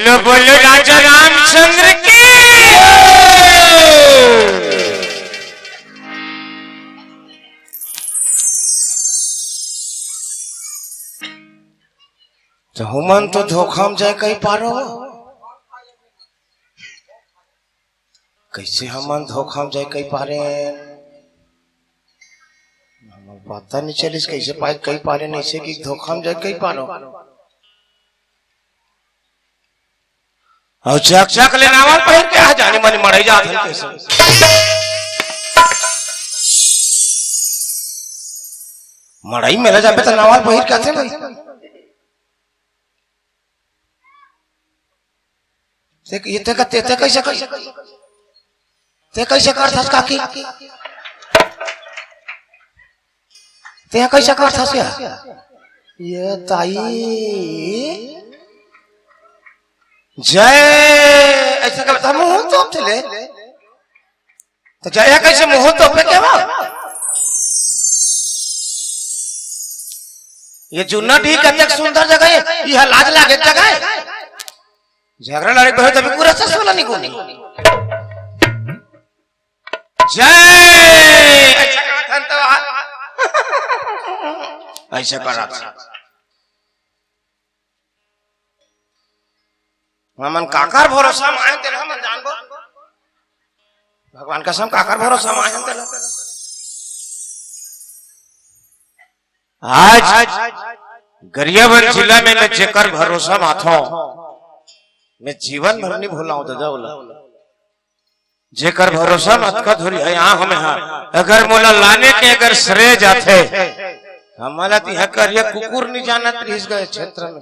बोलो बोलो राजा रामचंद्र की। तो हुमन तो धोखा में जाए कहीं पारो, कैसे हमन धोखा में जाए कहीं पारे, पता नहीं चलिस कैसे पाए कहीं पारे, नहीं से कि धोखा में जाए कहीं पारो। और चक चक ले नावल पहन के आ जाने मन मरई जात है कैसे। मड़ई मेला जाबे तो नावल पहिर के आथे भाई। ये ते कैसे कर था काकी, ते कैसे कर था क्या ये ताई जय ऐसा करता मुंह तो चले तो जय कैसे मुंह तो पे क्या ये जुन्ना ठीक है, सुंदर जगह है, यह लाज लागे जगह है, झगड़ा लड़े बहुत अभी पूरा सस वाला नहीं कोनी जय ऐसा करा था हमन काकर भरोसा माए तेरे हमन जानबो भगवान कसम काकर भरोसा माए हम तेरे। आज गरियाबंद जिला में मैं जेकर भरोसा माथो मैं जीवन भर नहीं भूलाऊं दादा बोला जेकर भरोसा मत का धोरी है यहाँ हमें हाँ अगर मोला लाने के अगर श्रेय जाते हमारा तो कर ये कुकुर नहीं जाना त्रिस गए क्षेत्र में,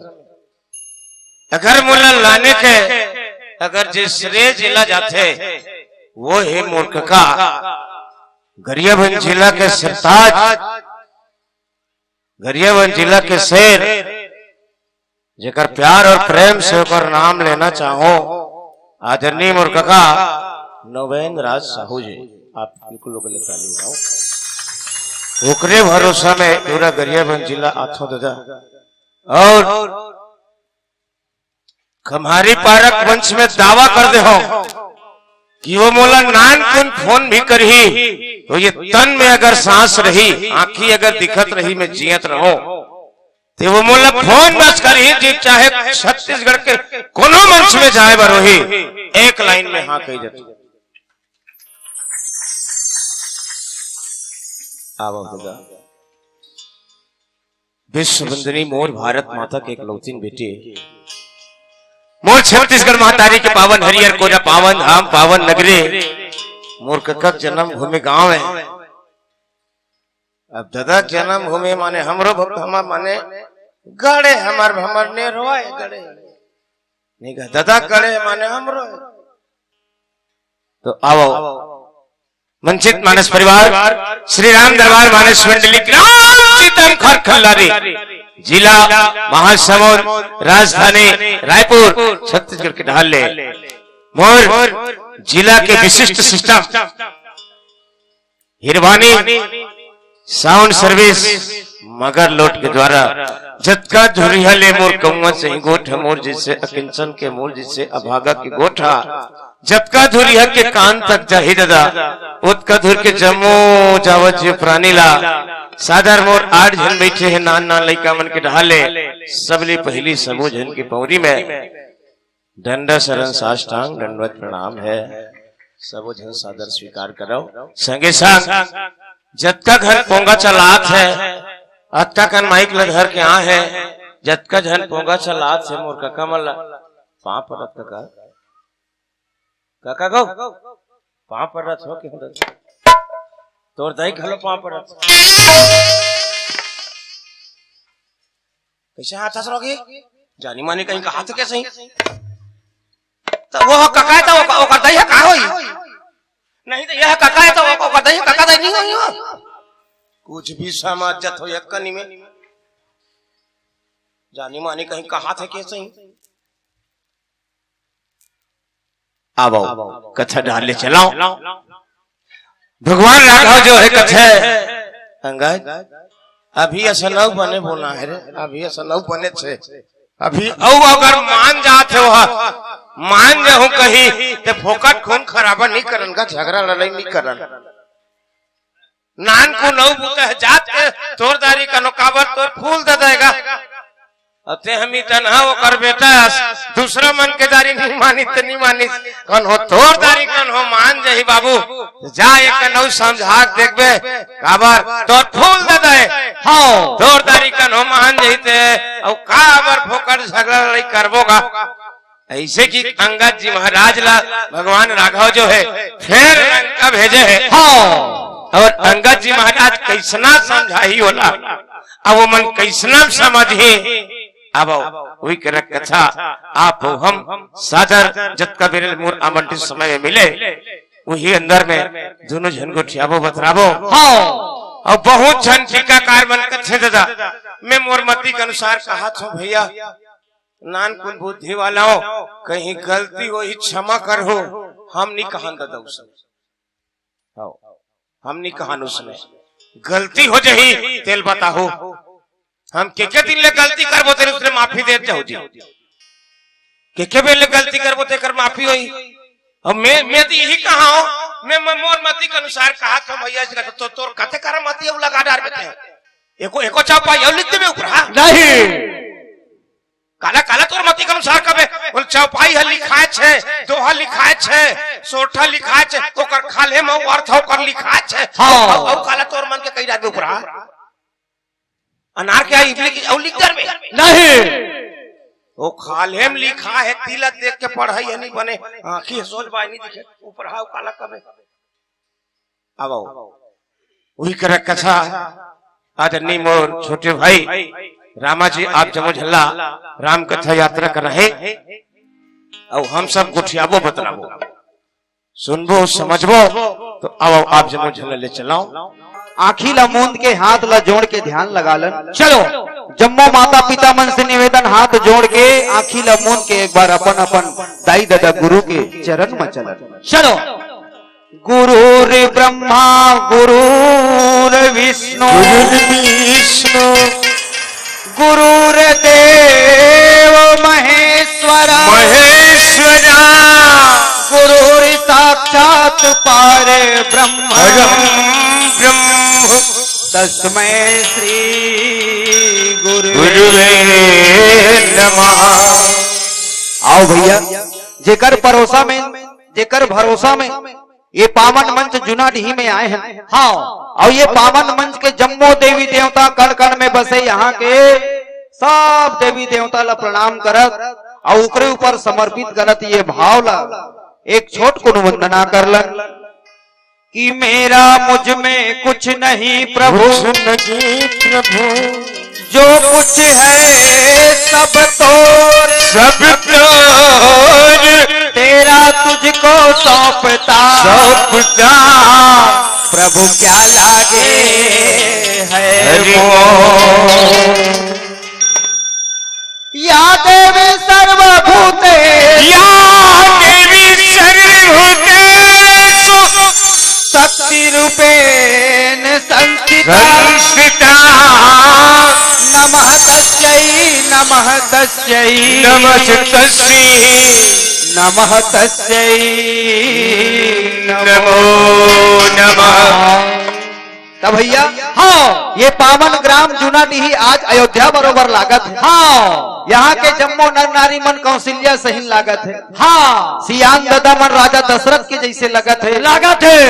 अगर मोला लाने के अगर जिस श्रेय जिला जाते वो है मूर्ख का गरियाबंद जिला के सरताज, गरियाबंद जिला के शेर, जेकर प्यार और प्रेम से होकर नाम लेना चाहो आदरणीय मूर्ख का नवेंद्र राज साहू जी, आप बिल्कुल लोग ले ताली बजाओ। ओकरे भरोसा में पूरा गरियाबंद जिला आठों दादा और खम्हारी पारक मंच में दावा कर दे हो कि वो मोला नान कुन फोन भी करही तो ये तन में अगर सांस रही आंखी अगर दिखत रही मैं जियत रहो तो वो मोला फोन बस करही जी चाहे छत्तीसगढ़ के कोनो मंच में जाए बरोही एक लाइन में हाँ कही जाती। विश्व वंदनी मोर भारत माता के इकलौती बेटी मोर छत्तीसगढ़ महातारी के पावन हरियर कोना पावन धाम पावन नगरी मोर कक्का जन्म भूमि गांव है। अब दादा जन्म भूमि माने हमरो भक्त हमार माने गड़े हमार ने रोए गड़े नहीं कहा दादा गड़े माने हमरो तो आओ वंचित मानस परिवार श्री राम दरबार मानस मंडली चितम खरखल्लारी जिला महासमुंद राजधानी रायपुर छत्तीसगढ़ के ढाले मोर जिला के विशिष्ट सिस्टम हिरवानी साउंड सर्विस मगर लोट के द्वारा जतका धुरिया ले मोर कौवा से गोठ मोर जिससे अकिंचन के मोर जिससे अभागा की गोठा जतका धुरिया के कान तक जाही दादा उतका धुर के जम्मो जावत जी प्राणी ला सादर मोर 8 जन बैठे हैं नान नान लइका मन के ढाले सबले पहली समूह जन की पौरी में दंड शरण साष्टांग दंडवत प्रणाम है, सबो जन सादर स्वीकार करो। संगे संग जतका घर पोंगा चलात है अतका कन माइक लधर के आ है जतका जन पोंगा चलात है मोर काका मल्ला पांव परत काका गो पांव परत हो के तोर दाई घलो पांव परत कैसे हाथ हंस रहोगे जानी मानी कहीं का हाथ कैसे तो वो काका है तो वो करता है का होई नहीं तो यह काका है तो वो करता है काका नहीं होई कुछ भी समाजत हो यक्कनी में जानी मानी कहीं का हाथ है कैसे आओ कथा डाले चलाओ भगवान राघव जो है कथा अंगद अभी असनव बने बोला है रे अभी असनव बने छे अभी अगर मान जात हो मान जाऊं कहीं तो फोकट खून खराबा नहीं करन का, झगड़ा लड़ाई नहीं करन। नान को नौ बूता है जात के तोरदारी का नौकाबर तोर फूल दे देगा, अते हमी तनहा वो कर बेटा दूसरा मन के दारी नहीं मानी तो नहीं मानी, कौन हो तोरदारी कौन हो मान जाही बाबू, जा एक नौ समझा देखबे काबर तोर फूल दे दे, हाँ तोरदारी कौन हो मान जाही ते और काबर फोकट झगड़ा लड़ाई करबोगा। ऐसे कि अंगद जी महाराज ला भगवान राघव जो है फिर लंका भेजे है, हाँ और अंगद जी महाराज कैसना समझाई होला, अब वो मन कैसना समझी। अब वही कर कथा आप हम सादर जत का बिरल मोर आमंत्रित समय में मिले, वही अंदर में दोनों जन को ठियाबो बतराबो, हाँ और बहुत जन टीकाकार मन कथे दादा मैं मोर मती के अनुसार कहा था भैया नान कुल बुद्धि वाला हो, कहीं गलती हो ही क्षमा कर हो, हम नहीं कहान दादा उस हम नहीं कहान उसने गलती हो जही तेल बता हो, हम के दिन ले गलती करबो तेरे उसने माफी दे जाओ जी, के बेले गलती करबो ते कर माफी होई। अब मैं तो यही कहा हूं, मैं मोर मती के अनुसार कहा था भैया तो तोर कथे कर मती अब लगा डार बेटे एको चापा यो लिख दे ऊपर नहीं काला काला तोर मती के अनुसार कबे बोल चौपाई है लिखाए छे, दोहा लिखाए छे, सोठा लिखाए छे, ओकर खाले में अर्थ ओकर लिखाए छे, हां और काला तोर मन के कई रात ऊपर अनार के इबली की और लिख दर में नहीं वो खाले में लिखा है, तिलक देख के पढ़ाई है नहीं बने आंखी सोच बाई नहीं दिखे ऊपर हाउ काला कबे। अब वही कर कथा आज नहीं मोर छोटे भाई रामा जी आप जमो झल्ला राम कथा यात्रा कर रहे और हम सब गुठियाबो बतलाबो सुनबो समझबो, तो अब आप जमो झल्ला ले चलाओ। आखी ला मूंद के हाथ ला जोड़ के ध्यान लगा लन, चलो जम्मो माता पिता मन से निवेदन हाथ जोड़ के आखी ला मूंद के एक बार अपन अपन दाई दादा गुरु के चरण में चलन। चलो गुरुर ब्रह्मा गुरुर विष्णु गुरुर देव महेश्वरा गुरुर साक्षात पार ब्रह्म तस्मै श्री गुरुवे नमः। आओ भैया जेकर भरोसा में ये पावन मंच जुनाडीही में आए हैं, हाँ और ये पावन मंच के जम्मो देवी देवता कण कण में बसे यहाँ के सब देवी देवता ला प्रणाम करत और ऊपरे ऊपर समर्पित करत ये भाव ला एक छोट को वंदना करलन कि मेरा मुझ में कुछ नहीं प्रभु जो कुछ है सब तोर तेरा तुझको सौंपता प्रभु क्या लागे है या देवी सर्वभूते शक्ति रूपेण संस्थिता नमः तस्यै नमः तस्यै नमः तस्यै नमो नमः। तब भैया हाँ ये पावन ग्राम जुनाडीही आज अयोध्या बरोबर लागत है, हाँ यहाँ के जम्मो नर नारी मन कौशल्या सही लागत है, हाँ सियान दादा मन राजा दशरथ के जैसे लागत है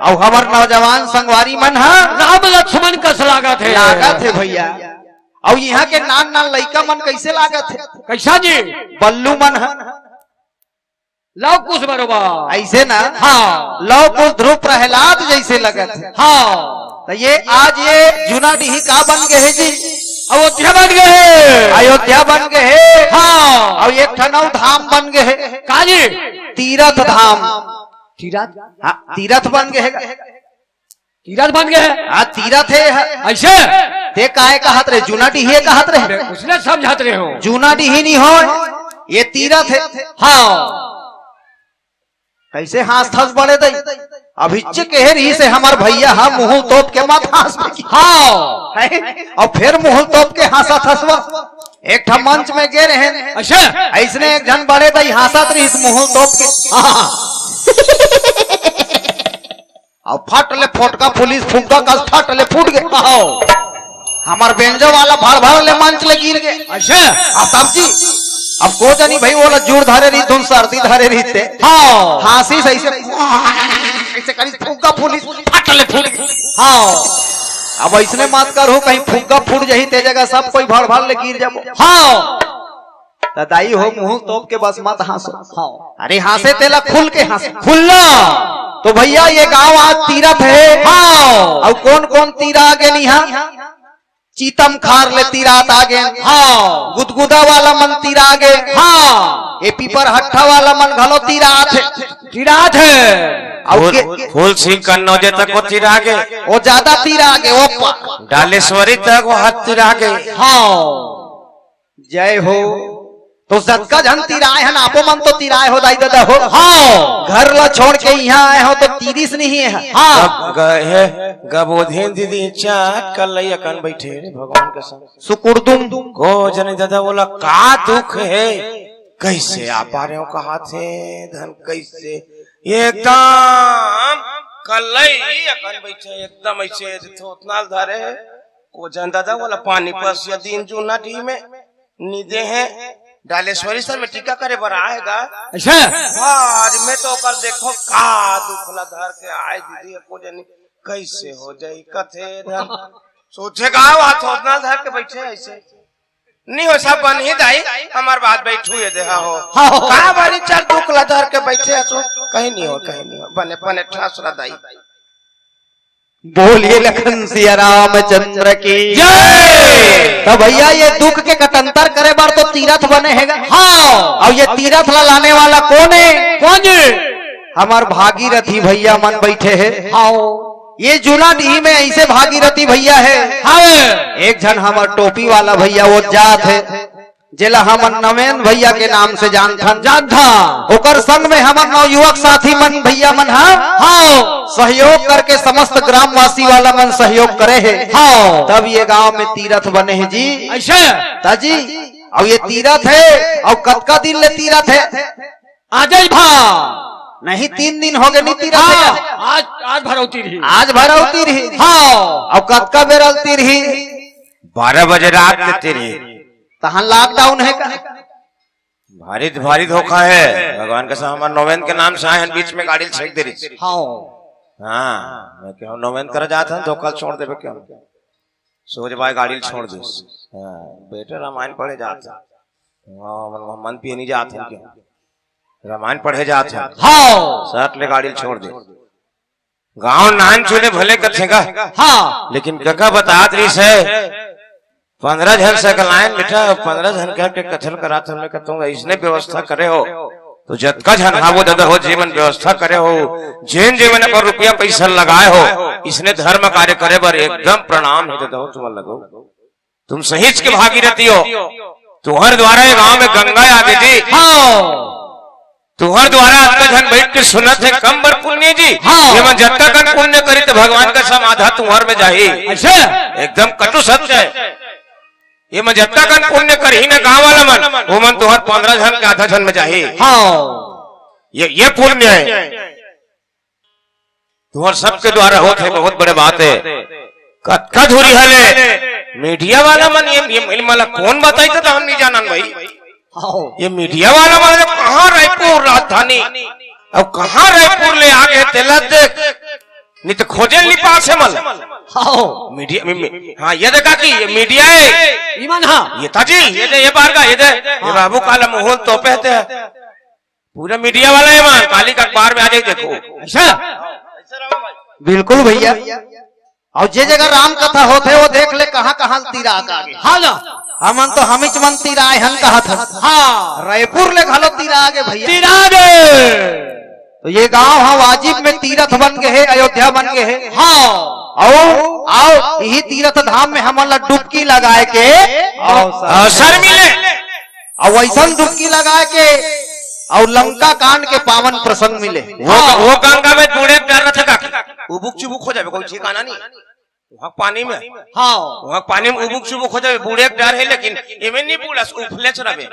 और हमार नौजवान संगवारी मन है राम लक्ष्मण कस लागत है भैया। और यहाँ के नान नान लड़का मन कैसे लागत है, कैसा जी बल्लू मन है लव कुश बरोबर ऐसे ना, हाँ लव कुश ध्रुव प्रहलाद जैसे लगत है, हाँ तो ये आज ये जुनाडीही का बन गए है जी अयोध्या बन गए है, हाँ और ये ठनौ धाम बन गए है काजी तीरथ धाम तीरथ बन गए हाँ तीरथ है ऐसे ते काय कहत रहे जुनाडीही कहत रहे उसने समझात रहे हो जुनाडीही नहीं हो ये तीरथ है, हाँ कैसे हाथ थस बड़े दई अभी कह रही से हमार भैया हम मुंह तोप के मत हंस, हाँ और फिर मुंह तोप के हंसा थसवा एक ठा मंच में गे रहे। अच्छा ऐसने एक जन बड़े दई हासत रही मुंह तोप के और फटले फोटका पुलिस फुग्गा का फटले फूट गए। हमार बेंजो वाला भर भर ले मंच ले गिर गए। अच्छा अब तब जी अब को जानी भाई वो जोर धारे रही तुम सर्दी धारे रही थे। हाँ हासी सही से ऐसे करी फुग्गा पुलिस फटले फूट गए। हाँ अब ऐसने मत करो कहीं फुग्गा फूट जाही ते जगह सब कोई भर भर ले गिर जाबो। हाँ दाई हो मुंह तोप के बस मत हंसो। हाँ अरे हंसे तेला खुल के हंस खुलना। तो भैया ये गांव आज तीरथ है। हाँ और कौन कौन तीरा आगे नहीं है चीतम खार ले तीरात आगे। हाँ गुदगुदा वाला मन तीरा आगे। हाँ ये पीपर हट्ठा वाला मन घलो तीरात है। तीराथ है फूल सिंह कन्नौजे तक वो तीर आगे, वो ज्यादा तीरा आगे वो डालेश्वरी तक वो हाथ तीर आगे। हाँ जय हो तो सदका जन तिराए है आपो मन तो तिराए हो दाई दादा हो। हाँ घर ला छोड़ के यहाँ आए हो तो तीरिस नहीं है। हाँ गए गबोधेन दीदी चाट कल अकन बैठे भगवान के संग सुकुरदुम को जने दादा बोला का दुख है कैसे आ पा रहे हो कहा थे धन कैसे एकदम कल अकन बैठे एकदम ऐसे उतना धारे को जन दादा बोला पानी पस या दिन जूना टी में नीदे हैं डालेश्वरी सर में टीका करे बर आएगा। अच्छा बार में तो कर देखो का दुखला धर के आए दीदी को जनी कैसे हो जाई कथे धन सोचेगा हाथ उतना धर के बैठे ऐसे नहीं हो सब बन ही दाई हमार बात बैठू ये देखा हो का बारी चार दुखला धर के बैठे सो कहीं नहीं हो बने बने ठासरा दाई। बोलिए लखन सिया रामचंद्र की जय। तो भैया ये दुख के कटंतर करे बार तो तीरथ बने हैगा। हाँ और ये तीरथ ला लाने वाला कौन है? कौन हमार भागीरथी भैया मन बैठे है। हाँ ये जूना डी में ऐसे भागीरथी भैया है। हाँ एक जन हमार टोपी वाला भैया वो जात है जेला हमन नवेन भैया के नाम से जानथा ओकर संग में हमन नवयुवक साथी मन भैया मन हाँ सहयोग करके समस्त ग्रामवासी वाला मन सहयोग करे है। हाँ तब ये गांव में तीरथ बने हैं जी। अच्छा ताजी और ये तीरथ है और कतका दिन ले तीरथ है आज भा नहीं 3 दिन हो गए नहीं तीरथ है। आज भरौती रही आज भरौती रही। हाँ और कतका बेरलती रही 12 बजे रात में तेरी तहां लॉकडाउन है का भारी धोखा है भगवान का हमारे नौवेन के नाम से आए बीच में गाड़ी छेक दे रही। हाँ मैं क्यों नौवेन कर जाता धोखा छोड़ दे क्यों सोच भाई गाड़ी छोड़ दे बेटे रामायण पढ़े जाता मन पिए नहीं जाते क्यों रामायण पढ़े जाते। हाँ सट ले गाड़ी छोड़ दे गाँव नान चुने भले कथेगा। हाँ लेकिन कका बतात रही है 15 जन से लाइन बिठा 15 जन के कथन करा था मैं कहता हूँ इसने व्यवस्था करे हो तो जत का जन हाँ वो दादा हो जीवन व्यवस्था करे हो जैन जीवन पर रुपया पैसा लगाए हो इसने धर्म कार्य करे बर एकदम प्रणाम है दादा हो तुम लगो तुम सहीच के भागीरथी हो तुम्हारे द्वारा ये गाँव में गंगा आगे जी। हाँ तुम्हारे द्वारा आपका धन बैठ के सुनत है कम बर पुण्य जी। हाँ ये मैं जत्ता कन पुण्य करी तो भगवान का समाधा तुम्हारे में जाही। अच्छा एकदम कटु सत्य है ये मैं जत्ता कन पुण्य कर ही ना गाँव वाला मन वो मन तुम्हार 15 जन के आधा जन में जाही। हाँ ये पुण्य है तुम्हार सबके द्वारा होते है बहुत बड़े बात है। कत्का धुरी हले मीडिया वाला मन ये मला कौन बताई था हम नहीं जानन भाई। ये मीडिया वाला मन कहाँ रायपुर राजधानी अब कहाँ रायपुर ले आगे तेला देख नहीं तो खोजे नहीं पास है मल। हाँ मीडिया हाँ ये देखा कि ये मीडिया है ईमान। हाँ ये ताजी ये बार का ये बाबू काला मोहन तो पहते हैं पूरा मीडिया वाला है मान काली का अखबार में आ जाए देखो। अच्छा बिल्कुल भैया और जे जगह राम कथा होते वो देख ले कहाँ कहाँ तीरा आगे। हाँ ना हमन तो हमिच मन तीरा हन कहा था। हाँ रायपुर ले घलो तीरा आगे भैया तीरा आगे तो ये गांव हाँ वाजिब में तीरथ बन गए है अयोध्या बन गए है। हाँ आओ यही तीरथ धाम में हमन डुबकी लगाए के अवसर मिले और वैसा डुबकी लगाए के और लंका कांड के पावन प्रसंग मिले। वो गंगा में बूढ़े प्यार न था उबुक चुबुक हो जाए कोई ठिकाना नहीं वहाँ पानी में हाँ वहाँ पानी में उबुक सुबुक हो जाए बूढ़े के डर है लेकिन इमे नहीं बूढ़स उफले चढ़ावे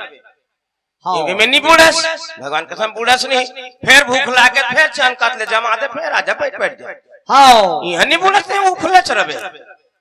हाँ इमे नहीं बूढ़स भगवान कसम बूढ़स नहीं फिर भूख लागे फिर चांद काट ले जमा दे फिर आजा बैठ जा हाँ यहाँ नहीं बूढ़स नहीं उफले चढ़ावे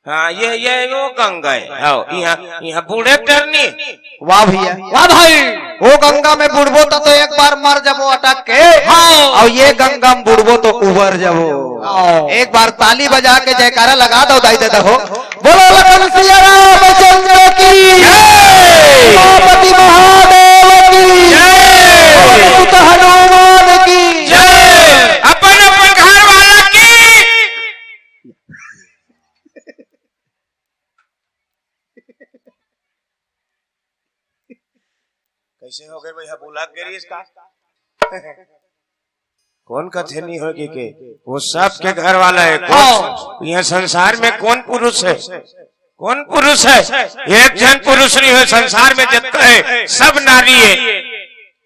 हाँ ये वो गंगा है हाँ यहाँ बूढ़े के डर नहीं वाह भैया वाह भाई वो गंगा में बुड़बो तो एक बार मर जबो अटक के हाँ और ये गंगा में बुड़बो तो उबर जबो हाँ। एक बार ताली बजा के जयकारा लगा दो दाई दे हो बोलो लखन सिया रामचंद्र की जय उमापति महादेव की जय पुत हनुमान की जय अपन घर वाला की कैसे हो गए भैया बुला गिरी इसका कौन कथे नहीं होगी के वो सबके घर वाला है कौन यह संसार में कौन पुरुष है कौन पुरुष है एक जन पुरुष नहीं है संसार में जितना है सब नारी है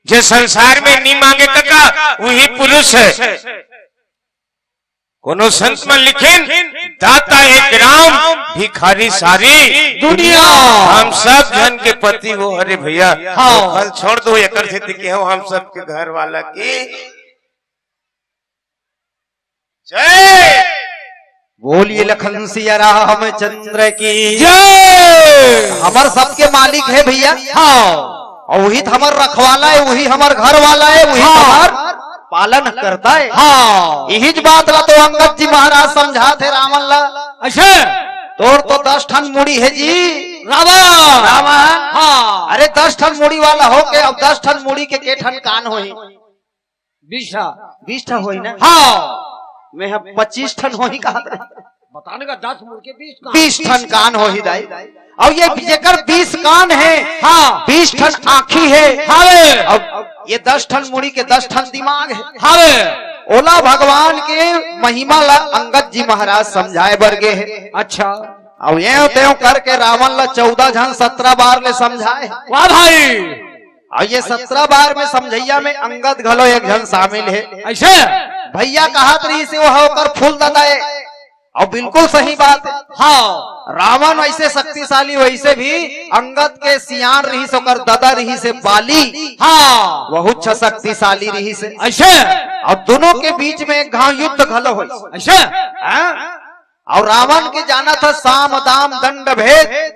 जो संसार में नहीं मांगे कका वही पुरुष है कोनो संत में लिखिन दाता एक राम भिखारी सारी दुनिया हम सब जन के पति वो अरे भैया हाँ। कल छोड़ दो एक स्थिति के हो हम सब के घर वाला की जय बोलिए लखन सिया रामचंद्र की जय हमार सबके मालिक है भैया हाँ और वही हमार रखवाला है वही हमार घर वाला है वही हाँ। हमार पालन करता है हाँ यही बात ला तो अंगद जी महाराज समझा थे रावण ला अच्छा तोड़ तो 10 टन मुड़ी है जी रावण रावण हाँ अरे 10 टन मुड़ी वाला हो के अब 10 टन मुड़ी के ठन कान हो 20 टन हो ना हाँ मैं 25 टन हो ही कहा बताने का 10 मुड़ के 20 टन कान हो ही दाई और ये जेकर 20 कान है हाँ 20 टन आँखी है हावे अब ये 10 टन मुड़ी के 10 टन दिमाग है हावे ओला भगवान के महिमा ला अंगद जी महाराज समझाए बरगे है अच्छा अब ये त्यों करके रावण ला 14 जन 17 बार ले समझाए वाह भाई और ये 17 बार में समझैया में अंगद घलो एक जन शामिल है ऐसे भैया कहा रही से वो होकर फूल ददाए और बिल्कुल सही बात है हाँ रावण वैसे शक्तिशाली वैसे भी अंगद के सियान रही से और दादा रही से बाली हाँ बहुत शक्तिशाली रही से ऐसे और दोनों के बीच में एक घाव युद्ध घलो हो ऐसे और रावण के जाना था साम दाम दंड भेद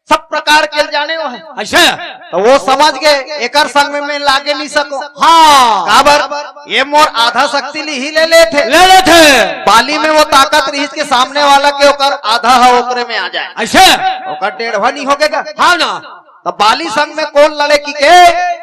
सब प्रकार के जाने हो है ऐसे तो वो समझ गए एकर संग में लागे नहीं सको हाँ काबर ये मोर आधा शक्ति ही ले ले थे बाली में वो ताकत रही के सामने वाला के ओकर आधा है ओकरे में आ जाए ऐसे ओकर 1.5 नहीं होगेगा हाँ ना तो बाली संग में कौन लड़े की के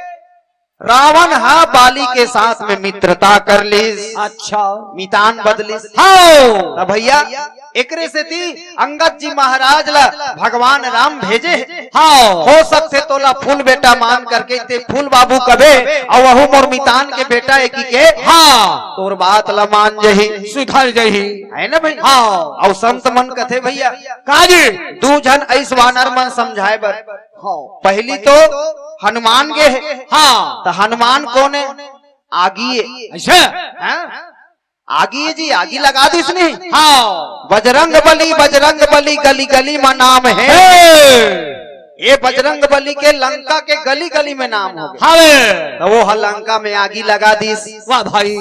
रावण हा बाली के साथ में मित्रता कर ली अच्छा मितान बदली हाँ तो भैया एकरे से थी अंगद जी महाराज ला भगवान राम भेजे हाँ हो सकते तो ला फूल बेटा मान करके ते फूल बाबू कबे और वहु मोर मितान के बेटा एक ही के हाँ तोर बात ला मान जही सुधर जही है ना भाई हाँ और संत मन कथे भैया काजी 2 जन ऐस वानर मन समझाए बर हाँ पहली तो हनुमान गे है हाँ तो हनुमान कौन है आगी ऐसे आगी जी आगी लगा दी इसने हाँ बजरंग बली गली गली में नाम है ये बजरंग बली के लंका के गली गली में नाम हो गया हाँ तो वो लंका में आगी लगा दी वाह भाई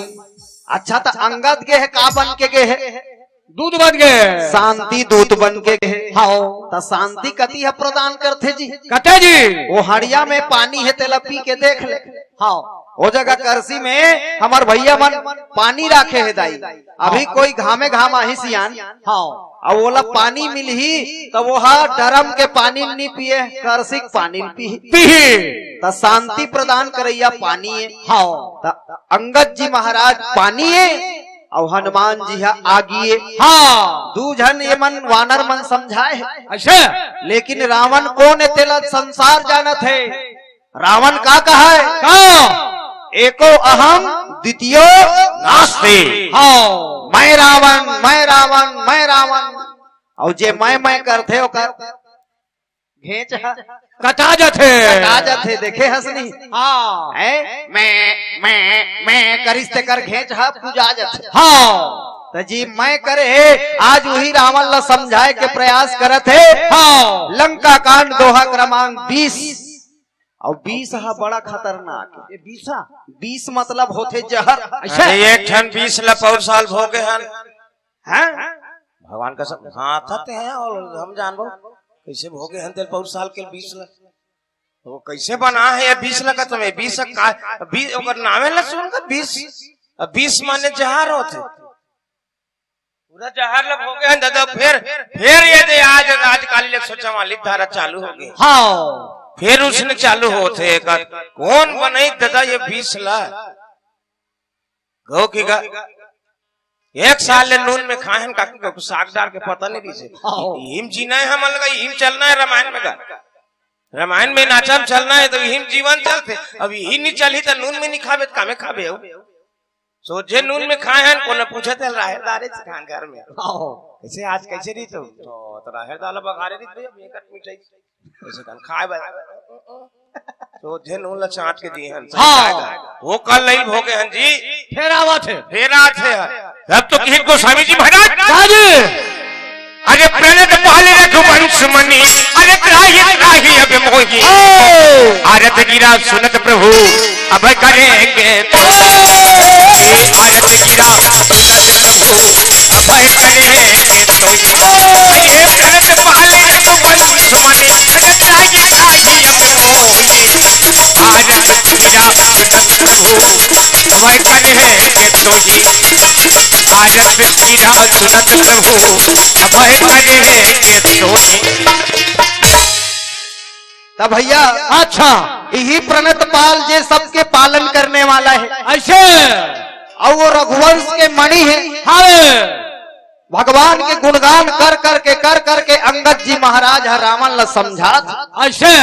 अच्छा तो अंगद के है का बन के गे है दूध बन गए शांति दूत बन के गे हाँ तो शांति कति है प्रदान करते जी कटे जी वो हड़िया में पानी है तेला पी के देख ले हाँ वो जगह करसी में हमार भैया मन पानी राखे है दाई अभी कोई घामे घाम आही सियान हाँ अब वो पानी मिल ही तो वो डरम के पानी नहीं पिए करसिक पानी पी तो शांति प्रदान करैया पानी है हाँ अंगद जी महाराज पानी है और हनुमान जी है आगी है हाँ 2 जन ये मन वानर मन समझाए ऐसे लेकिन रावण कौन है तेला संसार जानत है रावण का कहा है का एको अहम द्वितीयो नास्ति हाँ मैं रावण और जे मैं करते हो कर घेच कटा जाते जाते देखे हंसनी हाँ है मैं करिश्ते कर घेच पूजा जाते हाँ तो जी मैं करे है आज वही रावण ला समझाए के प्रयास करत है। हाँ लंका कांड दोहा क्रमांक 20 और 20 हा बड़ा खतरनाक है। ये बीसा 20 मतलब होते जहर। अच्छा अरे एक ठन 20 लपौर साल भोगे हन हैं भगवान का सब हाँ थते हैं और हम जानबो कैसे भोगे हन तेल पौर साल के 20 लाख वो कैसे बना है ये 20 लाख तुम्हें 20 का 20 ओकर नामे ला सुन का 20 माने जहर होते पूरा जहर ला भोगे हन दादा फिर ये दे आज काली 144 धारा चालू हो गई। हाँ फिर उसने चालू होते कौन बनाई दादा ये 20 लाख गौ की गा एक साल ले नून में खाए हैं काकी को साग डाल के पता नहीं दीजिए हिम जीना है हम लगा हिम चलना है रामायण में का रामायण में नाचम चलना है तो हिम जीवन चलते अब ही नहीं चली तो नून में नहीं खावे तो कामे खावे हो सोचे नून में खाए हैं कोने पूछे थे राहरदारे से खान घर में कैसे आज कैसे रही तो राहरदार बघारे रही भैया बेकट मिठाई ऐसे कान खाए बा तो जे नून ला चाट के दी हन हाँ। वो कल नहीं भोगे हन जी फिर आवत है फिर आज है अब तो किसी गोस्वामी जी महाराज दादी अरे पहले तो पहले रघुवंश मणि अरे त्राही अब मोही आरत गिरा सुनत प्रभु अब करेंगे तो आरत गिरा अब करेंगे तो ये पहले तो पहले रघुवंश मणि अरे त्राही अब मोही आरत गिरा सुनत प्रभु अब करेंगे तो ही आरत गिरा सुनत प्रभु अभय करेंगे तो तब भैया अच्छा यही प्रणत पाल जे सबके पालन करने वाला है ऐसे और वो रघुवंश के मणि है। हाँ भगवान के गुणगान कर करके अंगद जी महाराज रावण ला समझा ऐसे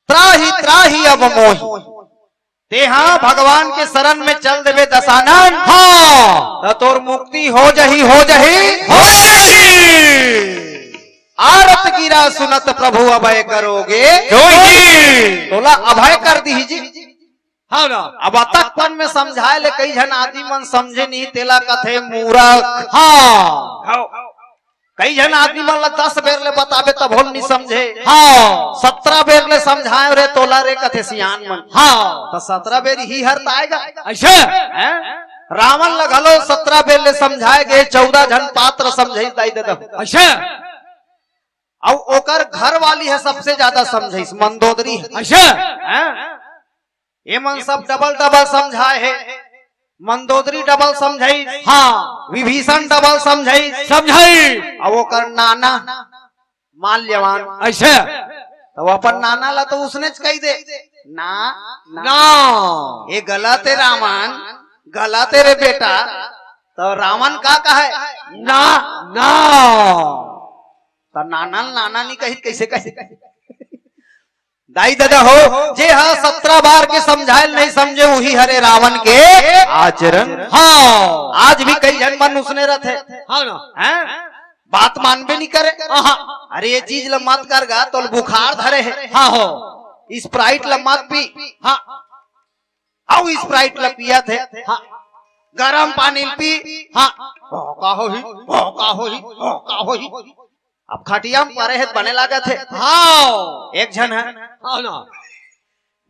त्राही अब मोही ते हाँ भगवान के शरण में चल देवे दशानन हाँ तोर मुक्ति हो जही आरत गिरा सुनत प्रभु अभय करोगे तोला अभय कर दीजी। हाँ ना अब अतकपन में समझाए ले कई जन आदि मन समझे नहीं तेला कथे मूरख। हाँ कई जन आदमी मन ला 10 बेर ले बताबे तब होल नहीं समझे। हाँ 17 बेर ले समझाए रे तोला रे कथे सियान मन। हाँ तो 17 बेर ही हर्त आएगा ऐसे रावण लगलो 17 बेर ले समझाए गए 14 जन पात्र समझाई दाई दे ऐसे और ओकर घर वाली है सबसे ज्यादा समझाई मंदोदरी है। ऐसे ये मन सब डबल समझाए है मंदोदरी डबल समझाई हाँ विभीषण डबल समझाई समझाई और ओकर नाना माल्यवान ऐसे तो अपन नाना ला तो उसने कही दे ना ना ये गलत है रावण गलत है रे बेटा। तो रावण का है ना ना तो नाना नहीं कही कैसे दाई दादा हो जे हाँ 17 बार के समझाए नहीं समझे वही हरे रावण के आचरण। हाँ आज भी कई जन मन उसने रहते हाँ ना बात मानबे नहीं करे। अरे ये चीज ला मत कर गा तो बुखार धरे है। हाँ हो स्प्राइट ला मत पी। हाँ आओ स्प्राइट ला पिया थे। हाँ गरम पानी पी। हाँ का हो ही अब खटिया में परे है बने लगा थे। हाँ एक जन है हाँ ना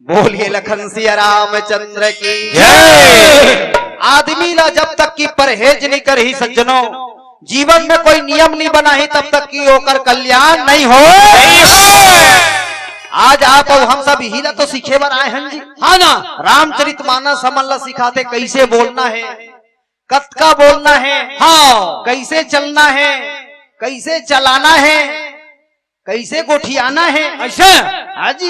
बोलिए लखन सिया रामचंद्र की जय। आदमी ला जब तक की परहेज नहीं कर ही सज्जनों जीवन में कोई नियम नहीं बना ही तब तक की होकर कल्याण नहीं हो। आज आप और हम सब ही ला तो सीखे बर आए हैं जी। हाँ ना रामचरितमानस हमन ला सिखाते कैसे बोलना है कत्का बोलना है हाँ कैसे चलना है कैसे चलाना है कैसे गोठियाना है। ऐसे हाँ जी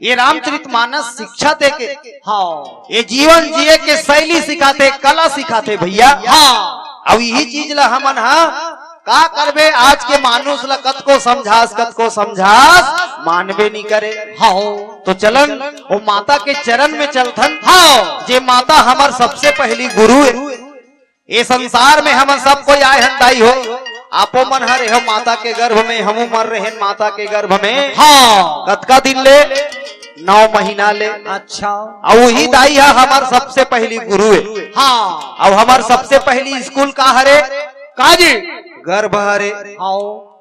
ये रामचरितमानस शिक्षा दे के हाँ ये जीवन जिए के शैली सिखाते कला सिखाते भैया। हाँ अब यही चीज ला हमन का करबे आज के मानुष ला कत को समझास मानबे नहीं करे। हाँ तो चलन वो माता के चरण में चलथन। हाँ जे माता हमार सबसे पहली गुरु है। ये संसार में हम सब कोई आए हैं दाई हो आपो मन हरे हो माता के गर्भ में हमू मर रहे माता के गर्भ में। हाँ कतका दिन ले 9 महीना ले। अच्छा और वही दाई है हमार सबसे पहली गुरु है। हाँ और हमार सबसे पहली स्कूल का हरे काजी गर्भ हरे। हाँ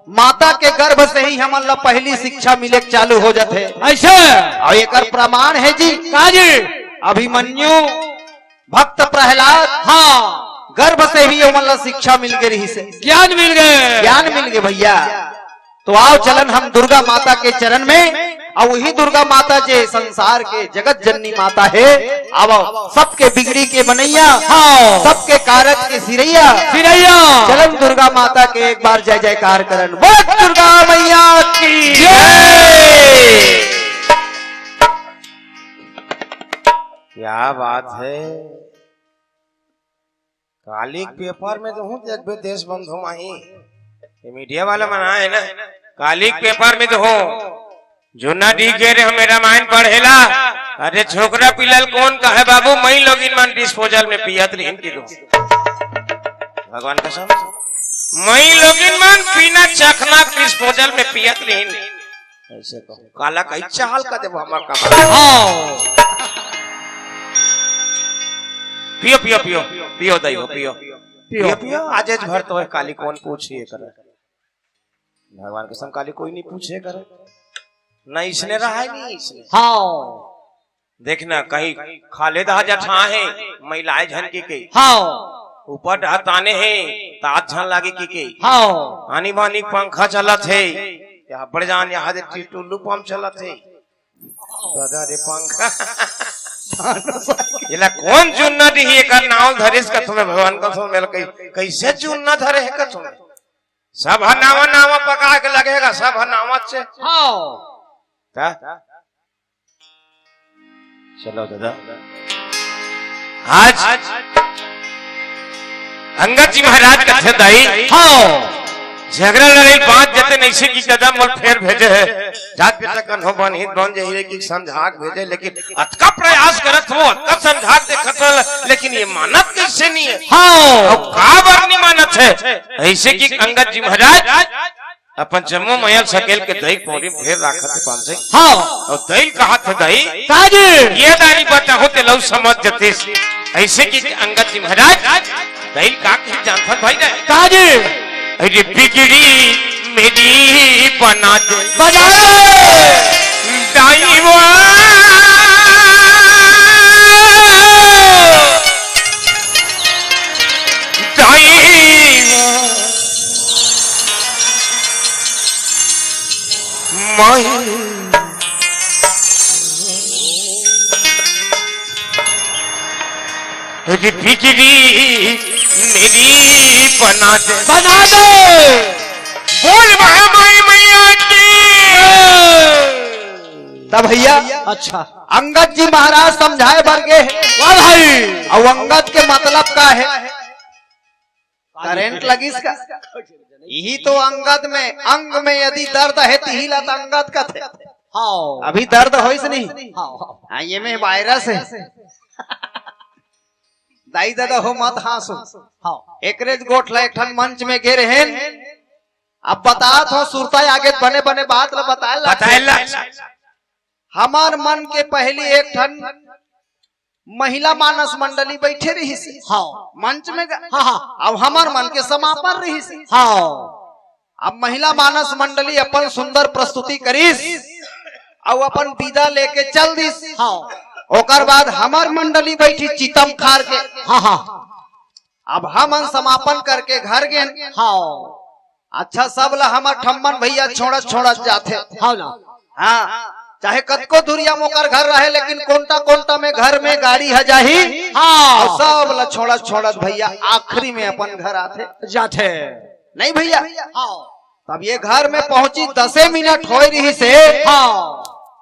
माता के गर्भ से ही हमार ला पहली शिक्षा मिले चालू हो जाते। ऐसे और एक प्रमाण है जी काजी अभिमन्यु भक्त प्रहलाद हाँ गर्भ से ही हमार शिक्षा मिल गई रही से ज्ञान मिल गए ज्ञान मिल गए भैया। तो आओ चलन हम दुर्गा माता के चरण में। और वही दुर्गा माता जे संसार के जगत जननी माता है। अब सबके बिगड़ी के बनैया हाँ सबके कारक के सिरैया सिरैया चलन दुर्गा माता के एक बार जय जयकार करन। बोल दुर्गा मैया की जय। क्या बात है। काली पेपर में तो हूँ जब देश बंद हो माही ये मीडिया वाला मना है ना। काली पेपर में तो हो जूना डी के रे हमें रामायण पढ़ेला। अरे छोकरा पिलल कौन का है बाबू मई लोगिन मन डिस्पोजल में पियत रहीन की दो भगवान कसम मई लोगिन मन पीना चखना डिस्पोजल में पियत रहीन। ऐसे कहो काला कई चाल का देव हमार का हाँ पियो पियो पियो पियो दई हो पियो पियो पियो आज भर तो है काली कौन पूछिए करे भगवान कसम काली कोई नहीं पूछे करे ना इसने रहा है नहीं इसने। हाँ देखना कहीं खालिदा जठा है महिलाएं झनकी के हाँ ऊपर ढाताने हैं तात झन लागे की हाँ आनी बानी पंखा चलत है यहाँ बढ़ जान यहाँ दे टुल्लू पंप चलत है दादा रे पंखा ये कौन चुनना दी कर नाव धरिस का तुम्हें भगवान का तुम मेल कैसे चुनना धरे है का तुम्हें सब नावा नावा पका के लगेगा सब नावत से। हाँ चलो दादा आज अंगद जी महाराज का थे दाई हाँ झगड़ा लड़ाई बात जते नहीं से की कदम और फेर भेजे है जात बेटा कन्हो बन जाइए कि समझा भेजे लेकिन अतका प्रयास करत हो अतका समझा देखत लेकिन ये मानत कैसे नहीं है। हाँ का बार नहीं मानत है ऐसे कि अंगद जी महाराज अपन जम्मू महल सकेल के दही पौड़ी फेर राखत है पांच से। हाँ और दही कहा था दही काजी ये दानी बता होते लव समझ जते ऐसे कि अंगद जी महाराज दही का जानता भाई जाए काजी अरे बिगड़ी मेरी बना दे बजा दाई वो अरे बिगड़ी मेरी बना दे बोल महामाई मैया की। तब भैया अच्छा अंगद जी महाराज समझाए बरगे वाह भाई और अंगद के मतलब का है करंट लगी इसका यही तो अंगद में अंग में यदि दर्द है तो ही लत अंगद का थे। हाँ अभी दर्द हो नहीं हाँ ये में वायरस है दाई दादा हो मत हासो हाँ एकरेज गोठला एक ठन मंच में गे रहे अब बतात हो सुरता आगे बने बने बात ला बताएला हमार मन के पहली एक ठन महिला मानस मंडली बैठे रही सी हाँ मंच में हाँ हाँ अब हमार मन के समापन रही सी। हाँ अब महिला मानस मंडली अपन सुंदर प्रस्तुति करीस और अपन विदा लेके चल दिस। हाँ ओकर बाद हमार मंडली बैठी चितम खार के। हाँ हाँ अब हम समापन करके घर गए। हाँ अच्छा सब ला हमार ठम्मन भैया छोड़त जाते। हाँ ना हाँ चाहे कतको दूरिया मोकर घर रहे लेकिन कोंटा कोंटा में घर में गाड़ी है जाही। हाँ और सब ला छोड़त भैया आखिरी में अपन घर आते जाते नहीं भैया। हाँ तब ये घर में पहुंची 10 मिनट हो रही से। हाँ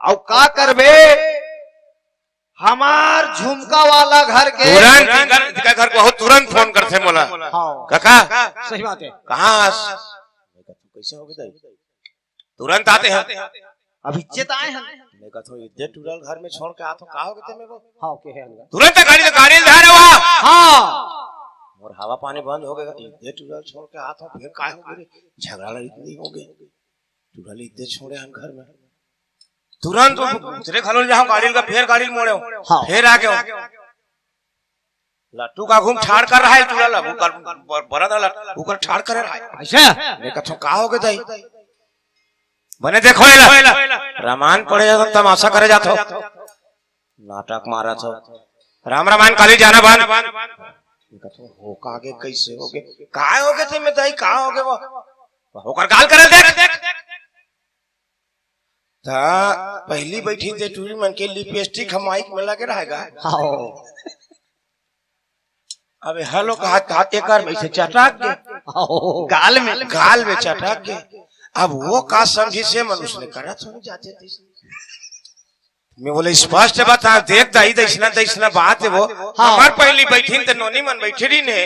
और का करबे हमार झुमका वाला घर के तुरंत घर को तुरंत फोन करते मोला हाँ काका सही बात है कहाँ कैसे हो गए तुरंत आते हैं अभी चेत आए हैं मैं कहता हूँ इतने टूरल घर में छोड़ के आता कहा हो गए मेरे को हाँ के है तुरंत गाड़ी धार हुआ हाँ और हवा पानी बंद हो गया इतने टूरल छोड़ के आता फिर काय हो गए झगड़ा इतनी हो गई टूरल इतने छोड़े हम घर में तुरंत दूसरे खलोल जाओ गाड़ी का फिर गाड़ी मोड़े हाँ। फिर आगे हो लट्टू का घूम ठाड़ कर रहा है तू ला वो कर बड़ा ना ऊपर ठाड़ कर रहा है ऐसे मैं कहता का हो गए दाई बने देखो रामायण पढ़े जाता तमाशा करे जातो नाटक मारा था राम रामायण काली जाना बान हो कागे कैसे हो गए काय हो गए थे मैं दाई का हो गए वो होकर गाल करे देख था पहली बैठी थे टूरी मन के लिपस्टिक हम माइक में लगे रहेगा हाँ अबे हेलो कहा कहते कर वैसे चटक गए गाल में चटक गए अब वो का समझी से मनुष्य ने करा थोड़ी जाते थे मैं बोले स्पष्ट बता देख दैसना बात है वो हमार पहली बैठी तो नोनी मन बैठी रही ने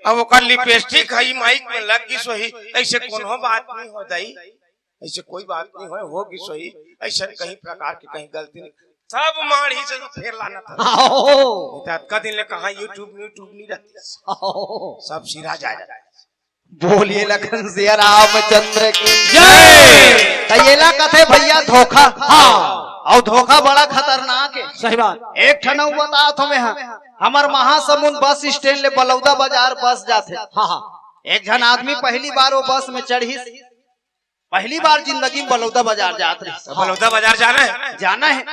अब वो लिपस्टिक है माइक में लग गई सोही ऐसे कोनो बात नहीं हो दाई ऐसे कोई बात नहीं होगी सोही ऐसा कहीं प्रकार की कहीं गलती नहीं सब मार ही से फेर लाना था का दिन ले कहा यूट्यूब नहीं रहती सब सिरा जाए बोलिए लखन सिया रामचंद्र की जय। तयेला कथे भैया धोखा और धोखा बड़ा खतरनाक है। सही बात एक ठनऊ बता तो मैं हमार महासमुंद बस स्टैंड ले बलौदा बाजार बस जाते हाँ हाँ एक जन आदमी पहली बार वो बस में चढ़ी पहली बार जिंदगी में बलौदा बाजार जात रही बलौदा बाजार जाना है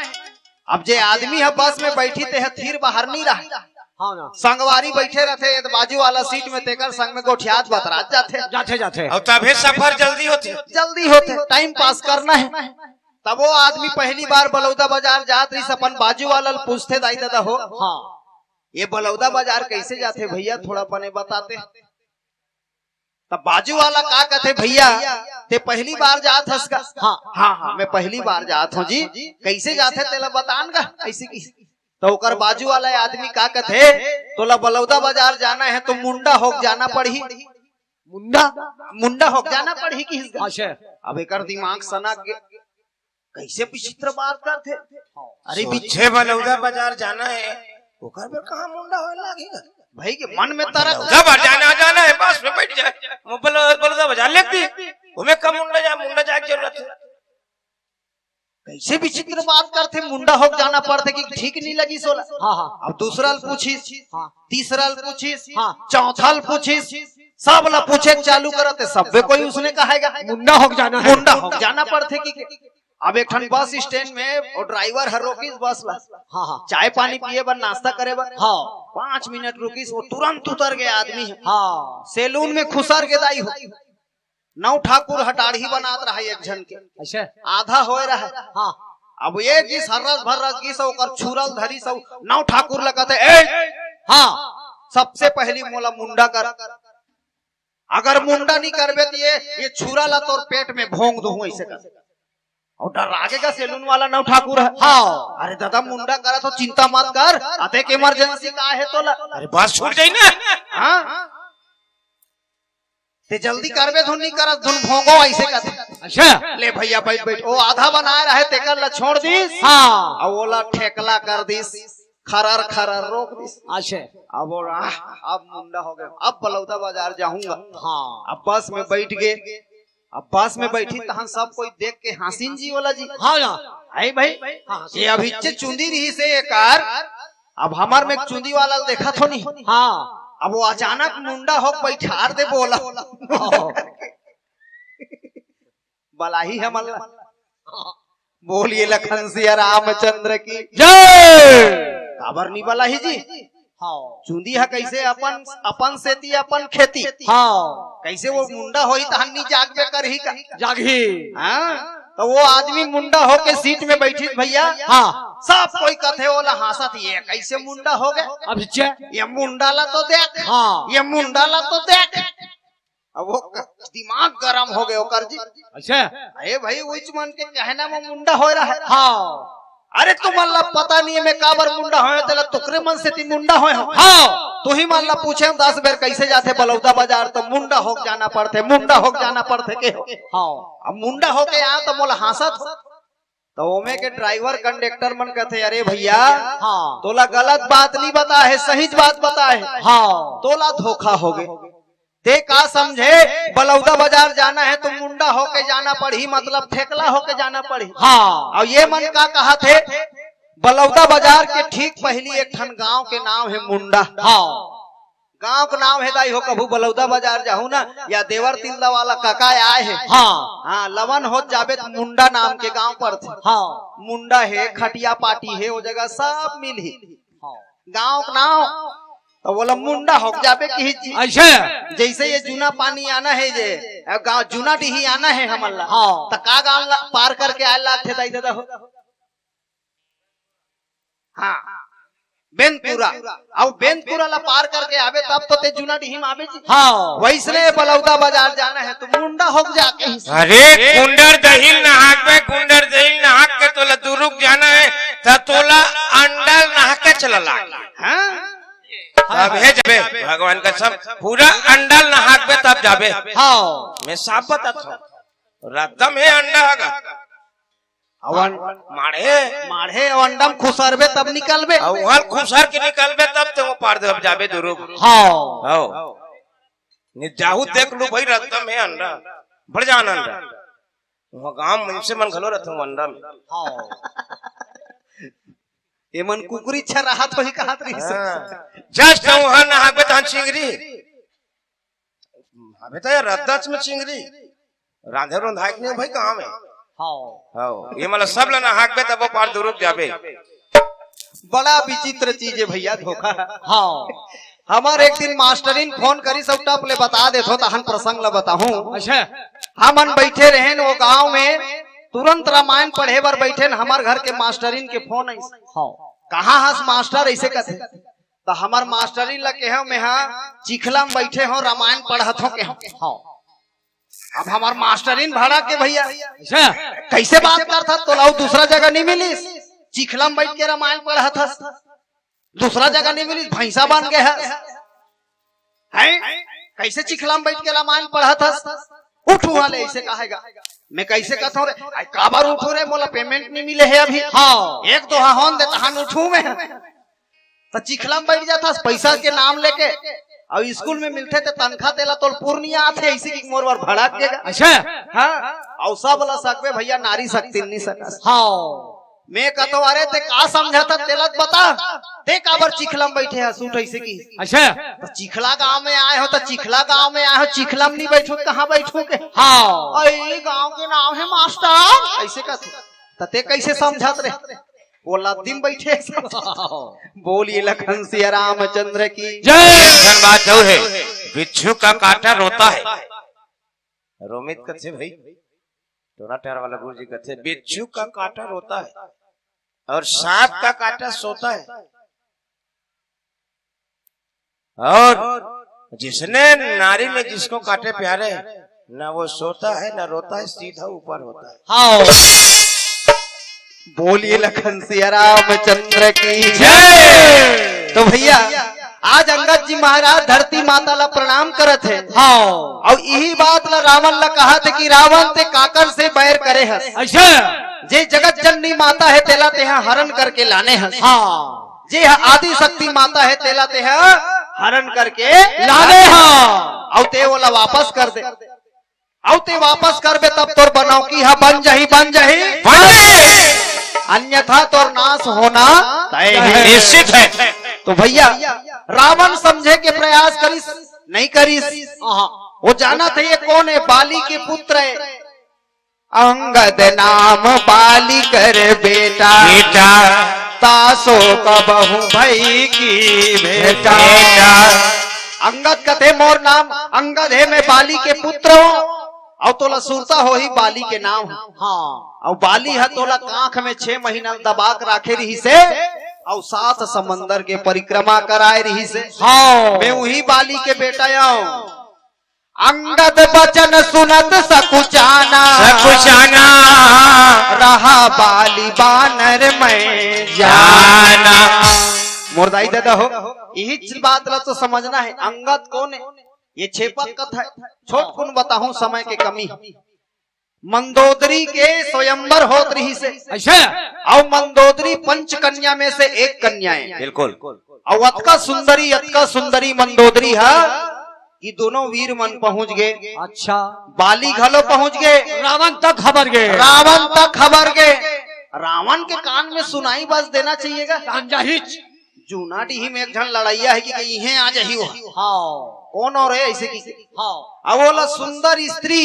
अब जे आदमी है बस में बैठी ते थीर बाहर नहीं रहा हाँ ना संगवारी बैठे रहते तो बाजू वाला सीट में तेकर संग में गोठियात बतरात जाते और तभी सफर जल्दी होते टाइम पास करना है। तब वो आदमी पहली बार बलौदा बाजार जात रही अपन बाजू वाला पूछते दाई दादा हो हाँ ये बलौदा बाजार कैसे जाते भैया थोड़ा पने बताते। तब बाजू वाला का कहते भैया ते पहली बार जात हस का हाँ मैं पहली बार जात हूँ जी कैसे जाते तेला बतान का ऐसी की तो उकर बाजू वाला आदमी का कहते तोला बलौदा बाजार जाना है तो मुंडा होक जाना पड़ी मुंडा होक जाना पड़ी की अच्छा अब एक दिमाग सना कैसे विचित्र बात करते अरे पीछे बलौदा बाजार जाना है ओकर पर कहां मुंडा होए लागेगा भाई के मन में तरक जब जाना है बस में बैठ जाए बलौदा बाजार लेती तुम्हें कम मुंडा जाए जरूरत है कैसे विचित्र बात करते मुंडा होक जाना पड़ते कि ठीक नहीं लगी सोला हाँ अब दूसरा पूछीस हाँ तीसरा पूछीस हाँ चौथा पूछीस सब ला पूछे चालू करते सब कोई उसने कहेगा मुंडा होक जाना है मुंडा होक जाना पड़ते कि अब एक ठन बस स्टैंड में और ड्राइवर हर रोकीस बस ला हाँ हाँ चाय पानी पिए बर नाश्ता करे बर हाँ 5 मिनट रुकीस वो तुरंत उतर गए आदमी है हाँ सैलून में खुसर के दाई हो नौ ठाकुर हटाड़ी बनात रहा एक जन के अच्छा आधा हो रहा हाँ अब एक जी सरस भरस की सब कर छुरल धरी सब नौ ठाकुर लगाते हाँ सबसे पहली मोला मुंडा कर अगर मुंडा नहीं करबे तो ये छुरा ला तोर पेट में भोंग दूं ऐसे कर और डर आगे का सैलून वाला नौ ठाकुर है हाँ अरे दादा मुंडा करा तो चिंता मत कर अते के इमरजेंसी का है तो अरे बस छूट जाई ना हाँ ते जल्दी करबे धुन नहीं करत धुन भोंगो ऐसे कर अच्छा ले भैया बैठ बैठ ओ आधा बनाए रहे तेकर ला छोड़ दीस हाँ और ओला ठेकला कर दीस खरर रोक दीस अच्छा अब वो अब मुंडा हो गया अब बलौदा बाजार जाऊंगा हाँ अब बस में बैठ गए अब बस में बैठी तहन सब कोई देख के हसीन जी वाला जी हाँ ना है भाई ये अभी चुंदी रही से एक कार अब हमार में चुंदी वाला देखा तो नहीं हाँ अब वो अचानक मुंडा हो बैठार दे बोला बलाही है मल्ला बोलिए लखन सिया रामचंद्र की जय काबर नहीं बलाही जी हाँ चुंदी है कैसे अपन सेती अपन खेती हाँ कैसे वो मुंडा होई तहनी जागबे कर ही का जागी हाँ तो वो आदमी मुंडा होके सीट में बैठी भैया हाँ सब कोई कथे वाला हंसत ये कैसे मुंडा हो गया अब चे ये मुंडा ला तो देख हाँ ये मुंडा ला तो देख अब वो दिमाग गरम हो गए ओकर जी अच्छा अरे भाई उच मन के कहना में मुंडा हो रहा है हाँ अरे तुम अल्लाह पता नहीं है मैं काबर मुंडा होए तेला तुकरे मन से ती मुंडा होए हो हाँ तू ही मान ला पूछे हम 10 बेर कैसे जाते बलौदा बाजार तो मुंडा होक जाना पड़ते मुंडा होक जाना पड़ते के हाँ अब मुंडा होके यहाँ तो मोला हंसत तो ओमे के ड्राइवर कंडक्टर मन कहते अरे भैया हाँ तोला गलत बात नहीं बता है सही बात बता है हाँ तोला धोखा हो गए ते का समझे बलौदा बाजार जाना है तो मुंडा होके जाना पड़ी, मतलब ठेकला होके जाना पड़ी। हाँ और ये मन का कहा थे बलौदा बाजार के ठीक पहली एक ठन गांव के नाम है मुंडा। हाँ गांव का नाम है दाई हो कभू बलौदा बाजार जाहू ना या देवर तिल्ला वाला काका आए है। हाँ लवन हो जाबे तो मुंडा नाम के गांव पर थे। हाँ मुंडा है, खटिया पाटी है, वो जगह सब मिल ही हाँ गांव का नाम तो बोला मुंडा हो जाबे की अच्छा जैसे ये जूना पानी आना है जे गांव जूना डिही आना है हमला। हाँ तो का गांव पार करके आए लाग थे दाई दादा हो। हाँ बेनपुरा अब बेनपुरा ला पार करके आवे तब तो ते जूना डिही में आवे जी। हाँ वैसने बलौदा बाजार जाना है तो मुंडा हो जाके ही। अरे कुंडर दहिल नहाक में कुंडर दहिल नहाक के तोला दुरुक जाना है तो तोला अंडल नहा के चला हाँ तब है जबे भगवान का सब पूरा अंडल नहाक में तब जाबे। हाँ मैं साफ बता था रद्दम है अंडा होगा मारे माढ़े अंडम खुसरबे तब निकलबे और वहां खुसर के निकलबे तब तो वो पार दब जाबे दुरुक। हाँ आओ जाहू देख लू भाई रद्दम है अंडा बढ़ जान अंडा वहां गांव मन से मन घलो रहता अंडा में। हाँ ये मन कुकुरी छ रहा तो ही कहत रही जस्ट वहां नहाबे तो चिंगरी अबे तो यार रद्दच में चिंगरी राधे रोंधाक नहीं भाई कहां में। हाँ ये मतलब सब ला नहाबे तब वो पार दुरुक जाबे। बड़ा विचित्र चीज है भैया धोखा। हाँ हमार एक दिन मास्टरिन फोन करी सब टप ले बता दे तो हन प्रसंग ला बताहूं। अच्छा हमन बैठे रहे वो गांव में तुरंत रामायण पढ़े बर बैठे न हमार घर के मास्टरिन के फोन आई। हाँ कहाँ हंस मास्टर ऐसे कहते तो हमार मास्टरिन लगे हो मैं हाँ चिखला में बैठे हो रामायण पढ़त हो के हो। हाँ अब हमार मास्टरिन भाड़ा के भैया अच्छा कैसे बात करता तो लाओ दूसरा जगह नहीं मिली चिखला में बैठ के रामायण पढ़त हस दूसरा जगह नहीं मिली भैंसा बन गए है कैसे चिखला में बैठ के रामायण पढ़त हस उठू वाले ऐसे कहेगा मैं कैसे कहता हूँ रे काबर उठू रे बोला पेमेंट नहीं मिले है अभी। हाँ एक दो होन दे तहन उठू में तो चिखला में बैठ जाता पैसा के नाम लेके और स्कूल में मिलते थे तनखा तेला तो पूर्णिया आते ऐसे की मोर बार भड़क देगा। अच्छा हाँ और सब वाला सकवे भैया नारी शक्ति नहीं सका। हाँ मैं कहता हूँ अरे ते का समझाता तेलक बता ते काबर चिखला में बैठे है सूट ऐसे की। अच्छा तो चिखला गांव में आए हो तो चिखला गांव में आए हो चिखला में नहीं बैठो कहाँ बैठो के। हाँ अरे गांव के नाम है मास्टर ऐसे कहते ते कैसे समझात रहे वो लद्दी में बैठे। बोलिए लखन सिया रामचंद्र की जय। बात जो है बिच्छू का काटा रोता है रोमित कथे भाई टोना टहर वाला गुरु जी कहते बिच्छू का काटा रोता है और सांप का काटा सोता है और जिसने नारी ने जिसको काटे प्यारे ना वो सोता है ना रोता है सीधा ऊपर होता है। हाँ बोलिए लखन सिया रामचंद्र की जय। तो भैया आज अंगद जी महाराज धरती माता ला प्रणाम करत है। हाँ और यही बात ला रावण ला कहा थे कि रावण ते काकर से बैर करे हस अच्छा जे जगत जननी माता है तेला ते हरण करके लाने हस। हाँ जे आदि शक्ति माता है तेला ते हरण करके लाने हाँ और ते वाला वापस कर दे और ते वापस करबे तब तोर बनाओ की बन जही अन्यथा तोर नाश होना तय है निश्चित है। तो भैया रावण समझे के प्रयास करिस नहीं करिस। वो जाना था ये कौन है बाली के पुत्र है अंगद नाम बाली कर बेटा बेटा तासो का बहु भाई की बेटा। अंगद कथे मोर नाम अंगद है मैं बाली के पुत्र हूँ और तोला सुरता हो ही बाली के नाम। हाँ और बाली है तोला कांख में 6 महीना दबाक राखे रही से और 7 समंदर के परिक्रमा कराए रही से। हाँ मैं वही बाली के बेटा हूँ। अंगद बचन सुनत सकुचाना रहा बाली बानर में जाना। मोरदाई दादा हो यही बात ला तो समझना है अंगद कौन है ये छेपक कथा है। छोट कुन बताऊं समय के कमी मंदोदरी के स्वयंवर होत रही से। अच्छा और मंदोदरी 5 कन्या में से एक कन्या है बिल्कुल और अतका सुंदरी मंदोदरी है कि दोनों वीर मन पहुंच गए। अच्छा बाली घलो पहुंच गए, रावण तक खबर गए। रावण तक खबर गए। रावण के कान में सुनाई बस देना चाहिएगा। अंजाहिच जूनाडीही में एक झन लड़ाइया है कि कहीं आ जाही वो हाँ कौन और है ऐसे की। हाँ अब बोला सुंदर स्त्री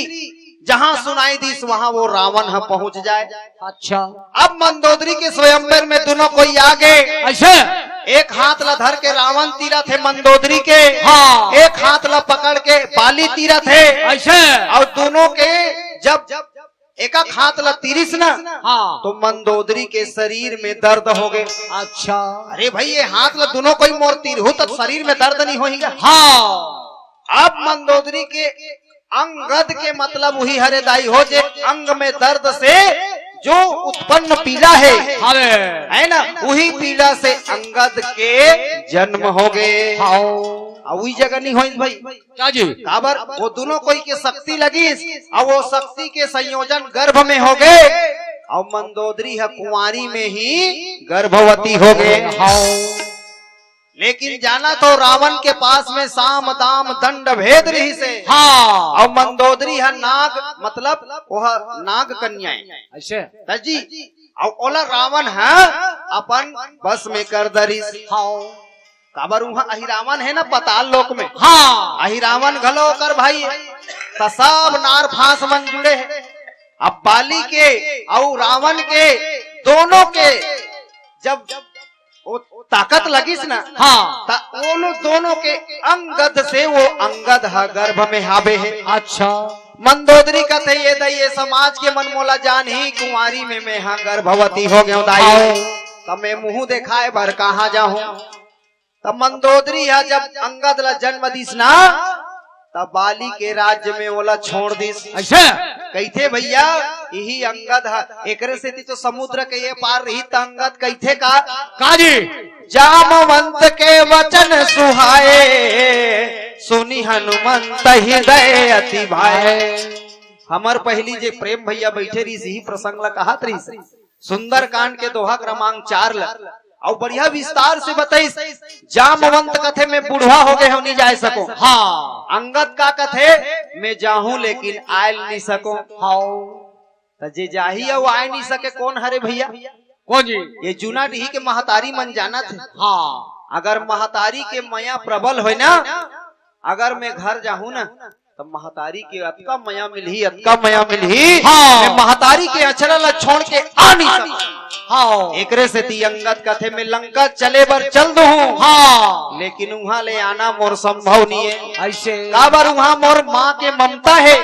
जहाँ सुनाई दी वहाँ वो रावण है पहुंच जाए। अच्छा अब मंदोदरी के स्वयंवर में दोनों कोई आगे, ऐसे एक हाथ ला धर के रावण तीरा थे मंदोदरी के, हाँ। एक हाथ ला पकड़ के बाली तीरा थे। ऐसे और दोनों के जब एक हाथ ला तीरिस ना हाँ तो मंदोदरी के शरीर में दर्द हो गए। अच्छा अरे भाई ये हाथ ला दोनों कोई मोर तीर हो तो शरीर में दर्द नहीं होगा। हाँ अब मंदोदरी के अंगद के मतलब वही हरेदाई हो जे अंग में दर्द से जो उत्पन्न पीड़ा अरे है ना, वही पीड़ा से अंगद के जन्म हो गए। हाँ वही जगह नहीं हुई भाई क्या जी काबर वो दोनों कोई के शक्ति लगी और वो शक्ति के संयोजन गर्भ में हो गए और मंदोदरी है कुंवारी में ही गर्भवती हो गए। हाँ लेकिन जाना तो रावण के पास में साम दाम दंड भेद रही से हाँ और मंदोदरी है नाग मतलब वह नाग कन्याएं ऐसे जी। और ओला रावण है अपन बस में कर दरी। हाँ काबर वहाँ अहिरावण है ना पताल लोक में। हाँ अहिरावण घलो कर भाई तो सब नार फांस मन जुड़े है। अब बाली के और रावण के दोनों के जब वो ताकत लगिस ना हाँ दोनों के अंगद से वो अंगद है गर्भ में हावे है। अच्छा मंदोदरी का थे ये दई समाज के मन मोला जान ही कुंवारी में मैं हाँ गर्भवती हो गया दाई तब मैं मुंह दिखाए भर कहाँ जाऊं। तब मंदोदरी है जब अंगद ला जन्म दिस ना तब बाली के राज्य में ओला छोड़ दिस। ऐसे कहते भैया यही अंगद है एकरे से तो समुद्र के ये पार रही त अंगद कहते का काजी जामवंत के वचन सुहाए सुनी हनुमंत हृदय अति भाए। हमर पहली जे प्रेम भैया बैठे रही ही प्रसंग ला कहा रही सुंदर कांड के दोहा क्रमांक 4 ला और बढ़िया विस्तार से बताइस। जामवंत कथे में बूढ़ा हो गए हम नहीं जा सको। हाँ अंगद का कथे मैं जाहूं लेकिन आयल नहीं सको। हाँ जे जाही वो आय नहीं सके कौन हरे भैया कौन जी ये जूनाडीही के महतारी मन जाना थे। हाँ अगर महतारी के मया प्रबल हो ना अगर मैं घर जाहूं ना तो महतारी के अतका मया मिलही अतका मया मिलही। हाँ। मैं महतारी के अचरा ला छोड़ के आ नहीं सकता। हाँ एकरे से ती अंगद कथे में लंका चले बर चल दो हाँ लेकिन वहाँ ले आना मोर संभव नहीं है। ऐसे काबर वहाँ मोर माँ के ममता है।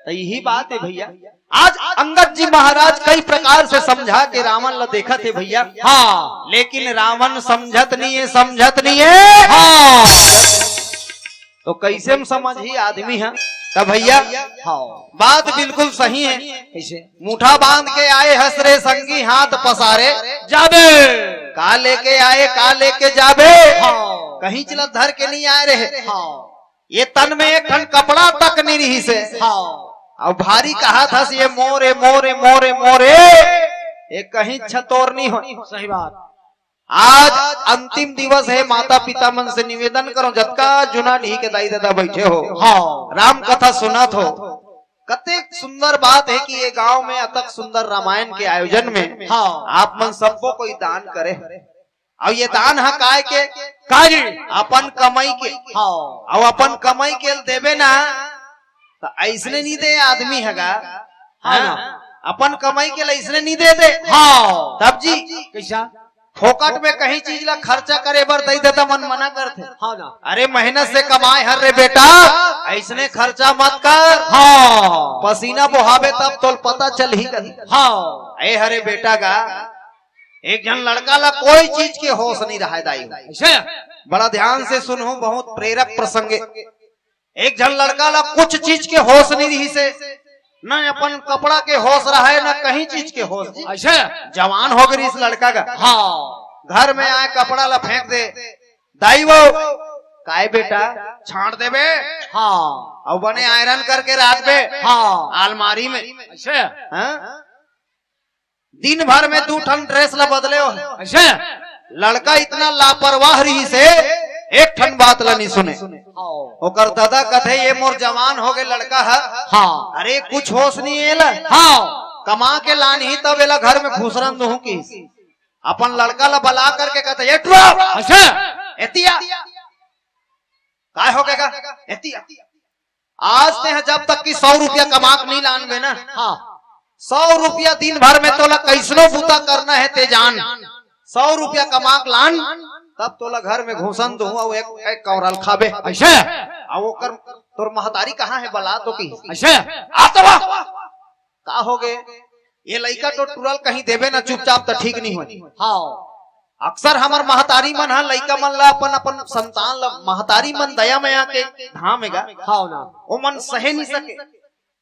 तो यही बात है भैया आज अंगद जी महाराज कई प्रकार से समझा के रावण ला देखा थे भैया। हाँ लेकिन रावण समझत नहीं है समझत नहीं है। हाँ तो कैसे हम समझ ही आदमी है तब भैया हाँ बात बिल्कुल सही है। कैसे मुठा बांध के आए हसरे संगी हाथ पसारे जाबे का लेके आए का लेके जाबे। हाँ कहीं चला धर के नहीं आए रहे। हाँ ये तन में एक खन कपड़ा तक नहीं रही से हाँ और भारी कहा था ये मोरे मोरे मोरे मोरे ये कहीं छतोरनी हो। सही बात आज अंतिम दिवस है माता पिता मन से निवेदन करो जतका जूनाडीही के दाई दादा बैठे हो हाँ राम कथा सुनत हो कते सुंदर बात है कि ये गांव में अतक सुंदर रामायण के आयोजन में हाँ आप मन सबको कोई दान करे और ये दान है काय के काजी अपन कमाई के हाँ और अपन कमाई के देवे ना तो ऐसने नहीं दे आदमी हैगा हाँ ना। अपन कमाई के लिए इसने नहीं दे दे। हाँ तब जी कैसा फोकट में कहीं चीज ला खर्चा करे बर दई देता मन मना करते। हाँ ना अरे मेहनत से कमाए हर रे बेटा ऐसने खर्चा मत कर। हाँ पसीना बहावे तब तो पता चल ही कर। हाँ ए हरे बेटा का एक जन लड़का ला कोई चीज के होश नहीं रहा दाई। ऐसे बड़ा ध्यान से सुनो बहुत प्रेरक प्रसंग। एक जन लड़का ला कुछ चीज के होश नहीं रही से न अपन कपड़ा के होश रहा है न कहीं चीज के होश। ऐसे जवान हो गई इस लड़का का। हाँ घर में आए कपड़ा ला फेंक दे दाई वो काय बेटा छाड़ दे बे। हाँ और बने आयरन करके रात में हाँ अलमारी में। ऐसे हाँ? दिन भर में 2 ठन ड्रेस ला बदले हो। ऐसे लड़का इतना लापरवाह रही से एक ठन बात ला नहीं सुने। हाँ ओकर दादा कथे ये मोर जवान हो गए लड़का है, हाँ अरे कुछ होश नहीं एला, हाँ कमा के लानी तब एला घर में घुसरन दूं की अपन लड़का ला बला करके कहते ये ड्रॉप अच्छा एतिया काय हो गएगा एतिया। आज ते जब तक की 100 रुपया कमा के नहीं लानबे ना, हाँ 100 रुपया दिन भर में तोला कैसनो बूता करना है ते जान, 100 रुपया कमा के लान तब तोला घर में घुसन दूं और एक कौरल खाबे। अच्छा अब ओकर तोर महतारी कहाँ है बला तो की अच्छा आतवा का हो गए ये लड़का तो टुरल कहीं देवे ना चुपचाप तो ठीक नहीं हो। हाँ अक्सर हमार महतारी मन है लड़का मन ला अपन अपन संतान ला महतारी मन दया में आके धामेगा, हाँ ना वो मन सहे नहीं सके,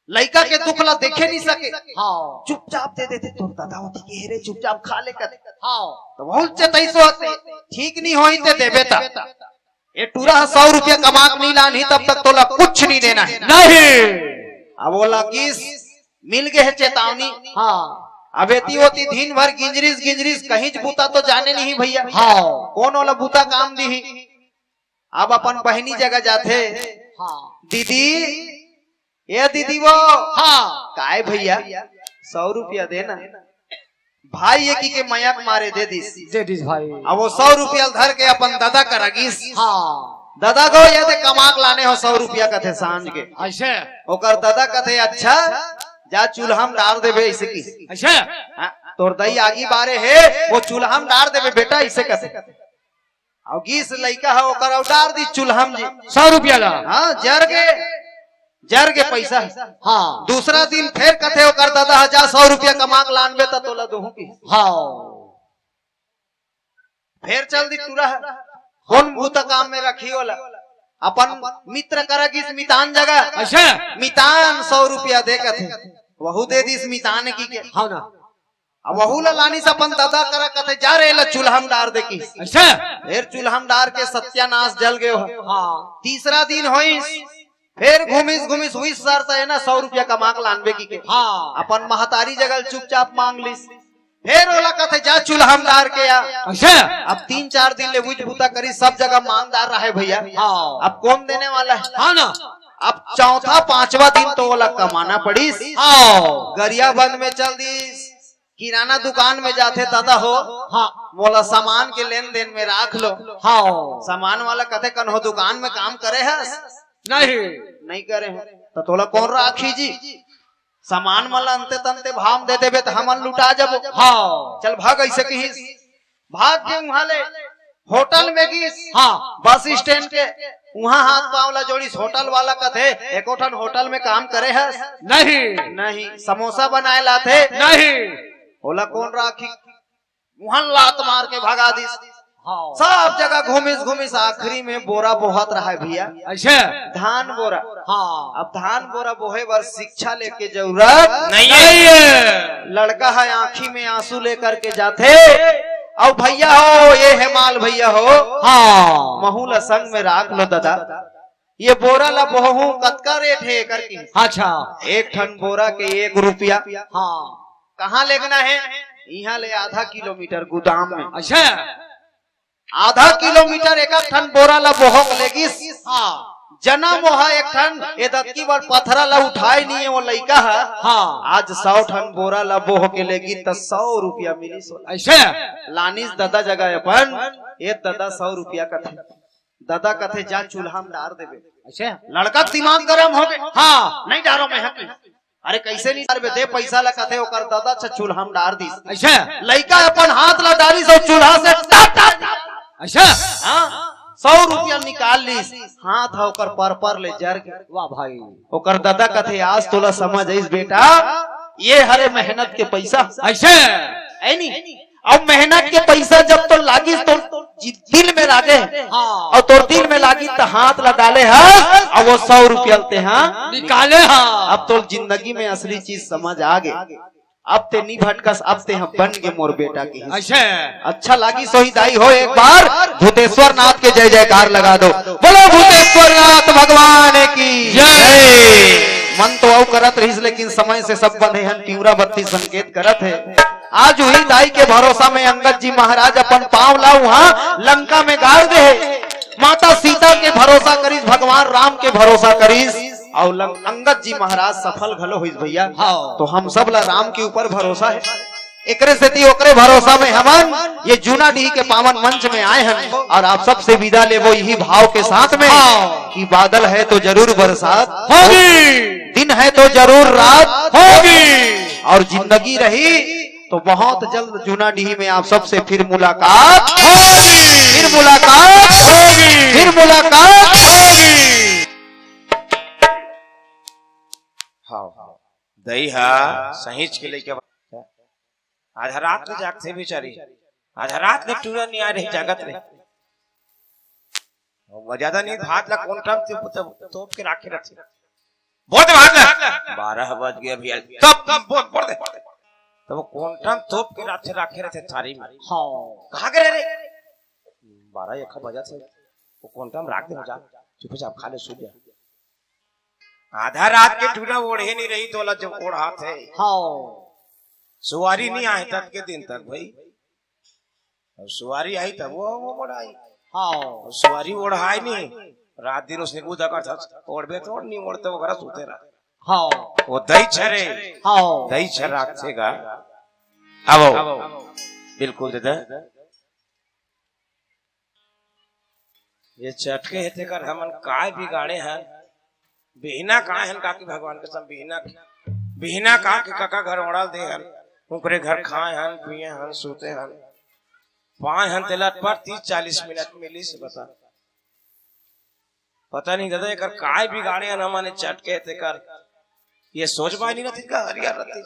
लड़का के दुख ला देखे नहीं सके, हाँ चुपचाप दे देते तोर दादा होती के हेरे चुपचाप खा ले कर हाँ तो बहुत चतई सो ठीक नहीं होई ते देवे ता ये टूरा 100 रुपया कमा के नहीं लानी तब तक तोला कुछ नहीं देना है। नहीं अब वो लकीस मिल गए है चेतावनी। हाँ अब एती होती दिन भर गिंजरिस कहीं बूता तो जाने नहीं भैया, हाँ कौन वाला बूता काम दी। अब अपन बहनी जगह जाते हाँ दीदी ये दीदी वो हाँ काय भैया 100 रुपया देना भाई एक ही के मयक मारे दे दिस। दे दिस भाई। अब वो 100 रुपया धर के अपन दादा करागिस, हाँ दादा को ये थे कमाक लाने हो 100 रुपया कथे सांझ के। अच्छा ओकर दादा कथे अच्छा जा चूल्हा में डाल देवे ऐसे की। अच्छा हाँ, तोर दई आगी बारे है वो चूल्हा में डाल देवे बेटा ऐसे कथे। और गीस लड़का है ओकर डाल दी चूल्हा में जी 100 रुपया ला। हाँ जर के पैसा। हाँ दूसरा दिन फिर कथे ओकर दादा 100 रुपया कमा के लानबे त तोला दूं की। हाँ फिर चल दी टूरा है कौन भूत काम में रखी होला अपन मित्र करागिस मितान जगह। अच्छा मितान 100 रुपया दे कथे वहू दे दी मितान की के। हाँ ना अब वहू ला लानी से अपन दादा करा कथे जा रे ला चूल्हा में डार दे की। अच्छा फिर चूल्हा में डार के सत्यानाश जल गयो। हाँ तीसरा दिन होइस फिर घूमिस हुई सर है ना 100 रुपया कमा के लानबे की के। हाँ अपन महतारी जगह चुपचाप मांग लिस। फिर ओला कथे जा चूल्हा में डार के आ। अच्छा अब 3-4 दिन ले बुझ बूता करी सब जगह मांगदार रहा है भैया। हाँ अब कौन देने वाला है। हाँ ना अब चौथा 5वां दिन तो ओला कमाना पड़ीस। हाँ गरिया बंद में चल दीस किराना दुकान में जाते दादा हो हाँ बोला सामान के लेन देन में राख लो। हाँ सामान वाला कथे कन हो दुकान में काम करे है नहीं करे हैं तो तोला कौन राखी जी सामान वाला अंते तंते भाव दे देवे तो हमन लुटा जब। हाँ चल भाग ऐसे कहीं भाग के वहां ले होटल में गिस। हाँ बस स्टैंड के वहाँ हाथ पावला जोड़ीस होटल वाला कथे एकोठन होटल में काम करे है नहीं समोसा बनाए लाते नहीं बोला कौन राखी वहां लात मार के भगा दिस। हाँ सब जगह घूमिस आखिरी में बोरा बोहत रहा है भैया। अच्छा धान बोरा। हाँ अब धान बोरा बोहे बर शिक्षा लेके जरूरत नहीं है। लड़का है आंखी में आंसू लेकर के जाते और भैया हो ये है माल भैया हो हाँ महूला संग में राख लो दादा ये बोरा ला बोहू कतका रेट है करके। अच्छा एक ठन बोरा के 1 रुपया। हाँ कहाँ लेना है यहाँ ले आधा किलोमीटर गोदाम में। अच्छा आधा किलोमीटर एक ठन बोरा ला बोहक लेगी। हाँ जना मोहा एक ठन ये दत्की बार पथरा ला उठाए नहीं है वो लड़का है। हाँ आज 100 ठन बोरा ला बोह के लेगी तो 100 रुपया मिली। अच्छा लानिस दादा जगह अपन ये दादा 100 रुपया कथे दादा कथे जा चूल्हा में डार देवे। अच्छा लड़का दिमाग गरम हो गए। हाँ नहीं डारो मैं हक अरे कैसे नहीं डारबे दे पैसा ला कथे ओकर दादा चूल्हा में डार दी। अच्छा लड़का अपन हाथ ला डाली सो चूल्हा से टाप टाप। अच्छा हाँ 100 रुपया निकाल लीस हाथ होकर पर ले जर के। वाह भाई ओकर दादा कथे आज तोला समझ आइस बेटा ये हरे मेहनत के पैसा। अच्छा है नहीं अब मेहनत के पैसा जब तो लागी तो दिल में लागे। हाँ और तोर दिल में लागी तो हाथ ला डाले है और वो 100 रुपया हाँ निकाले। हाँ अब तो जिंदगी में असली चीज समझ आ गए। अब ते नहीं भटकस अब ते हम बन गए मोर बेटा की। अच्छा लागी सोही दाई हो एक बार भूतेश्वर नाथ के जय जयकार लगा दो। बोलो भूतेश्वर नाथ भगवान की जय। मन तो औ करत रहीस लेकिन समय से सब बंधे हैं तीव्रा बत्ती संकेत करत है। आज हुई दाई के भरोसा में अंगद जी महाराज अपन पांव ला वहाँ लंका में गाड़ दे। माता सीता के भरोसा करीस, भगवान राम के भरोसा करीस, और अंगद जी महाराज सफल घलो हुई भैया। हाँ। तो हम सब ला राम के ऊपर भरोसा है, एकरे से ती ओकरे भरोसा में हमन ये जूनाडीह के पावन मंच में आए हैं, और आप सबसे विदा ले वो यही भाव के साथ में हाँ। कि बादल है तो जरूर बरसात होगी, दिन है तो जरूर रात होगी, और जिंदगी रही तो बहुत जल्द जूनाडीह में आप सबसे फिर मुलाकात होगी, फिर मुलाकात होगी, फिर मुलाकात होगी। हाँ दही हा सहीच के लेके आधा रात में जागते बेचारी, आधा रात में टूरा नहीं आ रही जागत रहे ज्यादा नहीं भात ला कौन टाइम तोप के राखे रहते बहुत भात ला 12 बज गया भैया तब बहुत पड़ दे तब वो कौन टाइम तोप के राखे रहते थारी में। हाँ। कहाँ गए रे 12-1 बजा से वो कौन टाइम राख दे जा चुपचाप खा ले सो जा। आधा रात के टूना ओढ़े नहीं रही तो जब ओढ़ हाथ है हाँ। सुवारी नहीं आए तब के दिन तक भाई, और सुवारी आई तब वो ओढ़ाई। हाँ। सुवारी ओढ़ाई नहीं, रात दिन उसने कूदा कर था ओढ़बे तो नहीं ओढ़ते वो घर सोते रहा। हाँ। वो दही छरे हाँ। दही छर रखेगा अब बिल्कुल दे ये चटके हेते कर हमन काय बिगाड़े हैं बिहना कहाँ है काकी भगवान के सब बिहना कहा के काका घर ओढ़ा दे हन उनके घर खाए हन पिए हन सोते हन पाए हन तेला पर 30-40 मिनट मिली से बता पता नहीं दादा एक काय बिगाड़े हन हमारे चटके थे कर ये सोच पाई नहीं थी का हरिया रहती